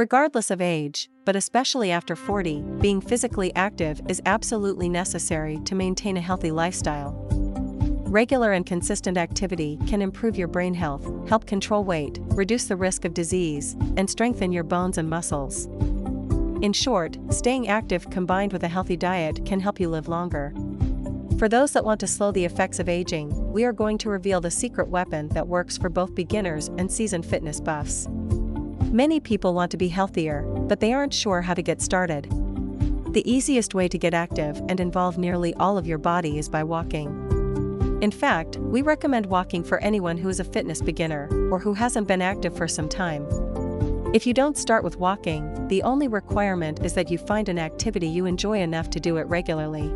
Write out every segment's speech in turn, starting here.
Regardless of age, but especially after 40, being physically active is absolutely necessary to maintain a healthy lifestyle. Regular and consistent activity can improve your brain health, help control weight, reduce the risk of disease, and strengthen your bones and muscles. In short, staying active combined with a healthy diet can help you live longer. For those that want to slow the effects of aging, we are going to reveal the secret weapon that works for both beginners and seasoned fitness buffs. Many people want to be healthier, but they aren't sure how to get started. The easiest way to get active and involve nearly all of your body is by walking. In fact, we recommend walking for anyone who is a fitness beginner or who hasn't been active for some time. If you don't start with walking, the only requirement is that you find an activity you enjoy enough to do it regularly.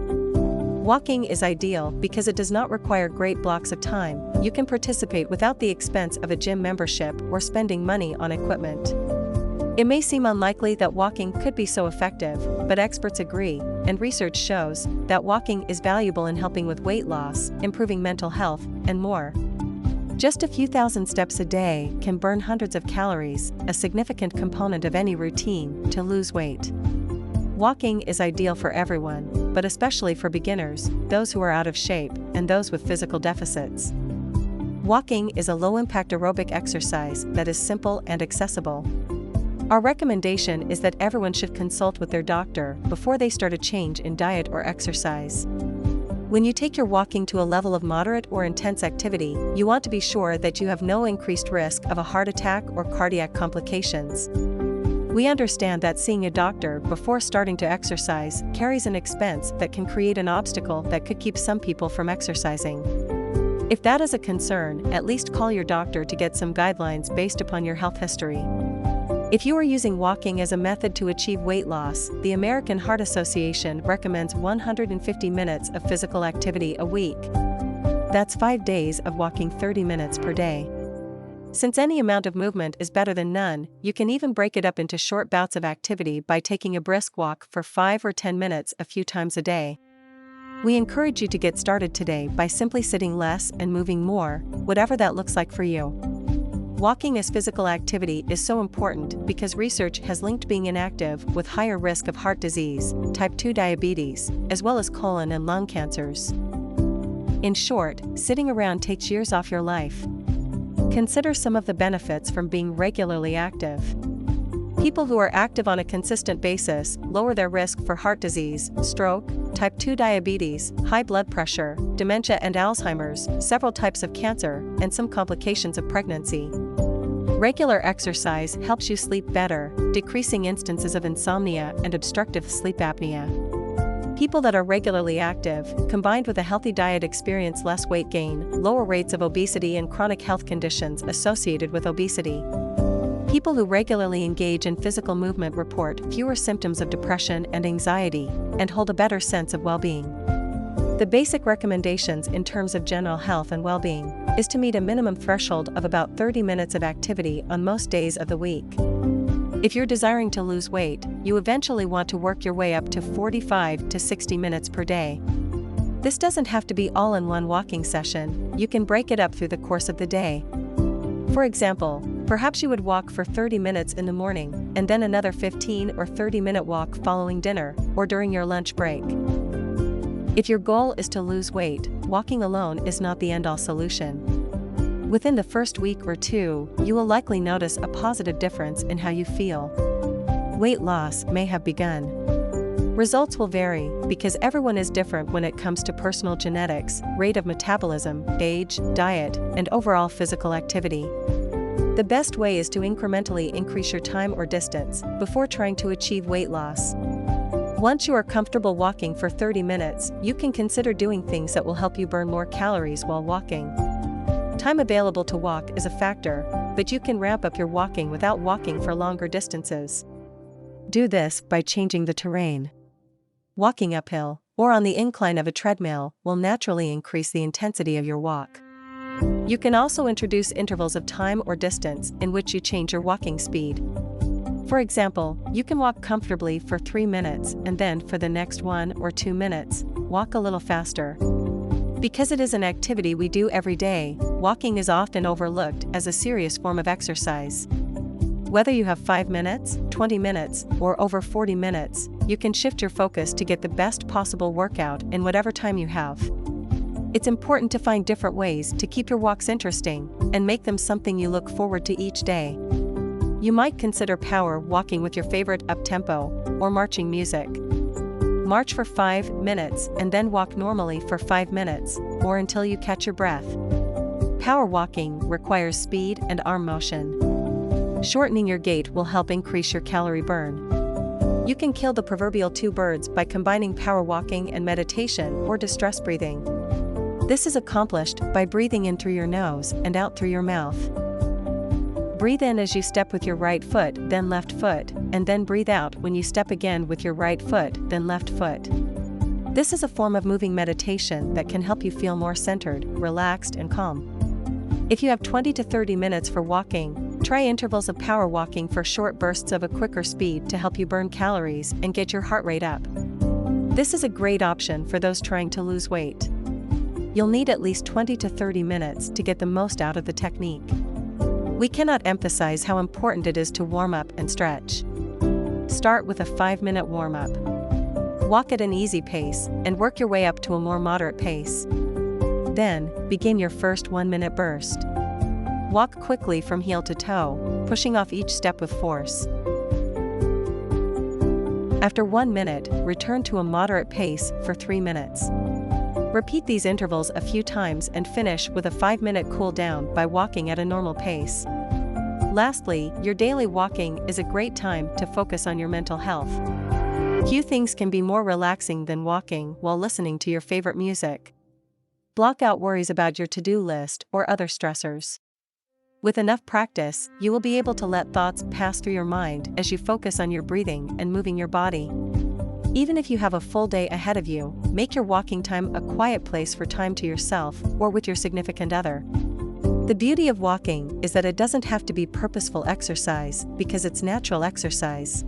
Walking is ideal because it does not require great blocks of time. You can participate without the expense of a gym membership or spending money on equipment. It may seem unlikely that walking could be so effective, but experts agree, and research shows that walking is valuable in helping with weight loss, improving mental health, and more. Just a few thousand steps a day can burn hundreds of calories, a significant component of any routine to lose weight. Walking is ideal for everyone, but especially for beginners, those who are out of shape, and those with physical deficits. Walking is a low-impact aerobic exercise that is simple and accessible. Our recommendation is that everyone should consult with their doctor before they start a change in diet or exercise. When you take your walking to a level of moderate or intense activity, you want to be sure that you have no increased risk of a heart attack or cardiac complications. We understand that seeing a doctor before starting to exercise carries an expense that can create an obstacle that could keep some people from exercising. If that is a concern, at least call your doctor to get some guidelines based upon your health history. If you are using walking as a method to achieve weight loss, the American Heart Association recommends 150 minutes of physical activity a week. That's 5 days of walking 30 minutes per day. Since any amount of movement is better than none, you can even break it up into short bouts of activity by taking a brisk walk for 5 or 10 minutes a few times a day. We encourage you to get started today by simply sitting less and moving more, whatever that looks like for you. Walking as physical activity is so important because research has linked being inactive with higher risk of heart disease, type 2 diabetes, as well as colon and lung cancers. In short, sitting around takes years off your life. Consider some of the benefits from being regularly active. People who are active on a consistent basis lower their risk for heart disease, stroke, type 2 diabetes, high blood pressure, dementia and Alzheimer's, several types of cancer, and some complications of pregnancy. Regular exercise helps you sleep better, decreasing instances of insomnia and obstructive sleep apnea. People that are regularly active, combined with a healthy diet, experience less weight gain, lower rates of obesity and chronic health conditions associated with obesity. People who regularly engage in physical movement report fewer symptoms of depression and anxiety, and hold a better sense of well-being. The basic recommendations in terms of general health and well-being is to meet a minimum threshold of about 30 minutes of activity on most days of the week. If you're desiring to lose weight, you eventually want to work your way up to 45 to 60 minutes per day. This doesn't have to be all in one walking session, you can break it up through the course of the day. For example, perhaps you would walk for 30 minutes in the morning, and then another 15 or 30-minute walk following dinner, or during your lunch break. If your goal is to lose weight, walking alone is not the end-all solution. Within the first week or two, you will likely notice a positive difference in how you feel. Weight loss may have begun. Results will vary because everyone is different when it comes to personal genetics, rate of metabolism, age, diet, and overall physical activity. The best way is to incrementally increase your time or distance before trying to achieve weight loss. Once you are comfortable walking for 30 minutes, you can consider doing things that will help you burn more calories while walking. Time available to walk is a factor, but you can ramp up your walking without walking for longer distances. Do this by changing the terrain. Walking uphill, or on the incline of a treadmill, will naturally increase the intensity of your walk. You can also introduce intervals of time or distance in which you change your walking speed. For example, you can walk comfortably for 3 minutes and then for the next 1 or 2 minutes, walk a little faster. Because it is an activity we do every day, walking is often overlooked as a serious form of exercise. Whether you have 5 minutes, 20 minutes, or over 40 minutes, you can shift your focus to get the best possible workout in whatever time you have. It's important to find different ways to keep your walks interesting and make them something you look forward to each day. You might consider power walking with your favorite up-tempo or marching music. March for 5 minutes and then walk normally for 5 minutes, or until you catch your breath. Power walking requires speed and arm motion. Shortening your gait will help increase your calorie burn. You can kill the proverbial two birds by combining power walking and meditation or distress breathing. This is accomplished by breathing in through your nose and out through your mouth. Breathe in as you step with your right foot, then left foot, and then breathe out when you step again with your right foot, then left foot. This is a form of moving meditation that can help you feel more centered, relaxed, and calm. If you have 20 to 30 minutes for walking, try intervals of power walking for short bursts of a quicker speed to help you burn calories and get your heart rate up. This is a great option for those trying to lose weight. You'll need at least 20 to 30 minutes to get the most out of the technique. We cannot emphasize how important it is to warm up and stretch. Start with a 5-minute warm-up. Walk at an easy pace and work your way up to a more moderate pace. Then, begin your first 1-minute burst. Walk quickly from heel to toe, pushing off each step with force. After 1 minute, return to a moderate pace for 3 minutes. Repeat these intervals a few times and finish with a 5-minute cool down by walking at a normal pace. Lastly, your daily walking is a great time to focus on your mental health. Few things can be more relaxing than walking while listening to your favorite music. Block out worries about your to-do list or other stressors. With enough practice, you will be able to let thoughts pass through your mind as you focus on your breathing and moving your body. Even if you have a full day ahead of you, make your walking time a quiet place for time to yourself or with your significant other. The beauty of walking is that it doesn't have to be purposeful exercise because it's natural exercise.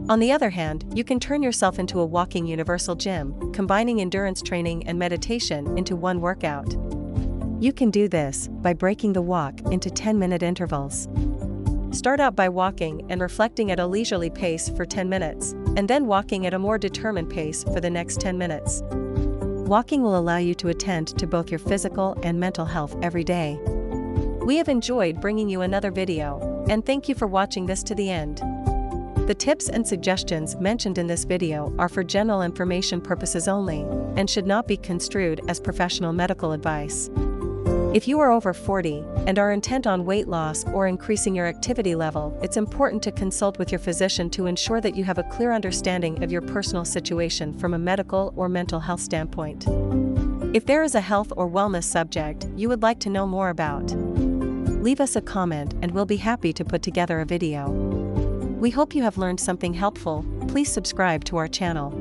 On the other hand, you can turn yourself into a walking universal gym, combining endurance training and meditation into one workout. You can do this by breaking the walk into 10-minute intervals. Start out by walking and reflecting at a leisurely pace for 10 minutes, and then walking at a more determined pace for the next 10 minutes. Walking will allow you to attend to both your physical and mental health every day. We have enjoyed bringing you another video, and thank you for watching this to the end. The tips and suggestions mentioned in this video are for general information purposes only, and should not be construed as professional medical advice. If you are over 40 and are intent on weight loss or increasing your activity level, it's important to consult with your physician to ensure that you have a clear understanding of your personal situation from a medical or mental health standpoint. If there is a health or wellness subject you would like to know more about, leave us a comment and we'll be happy to put together a video. We hope you have learned something helpful. Please subscribe to our channel.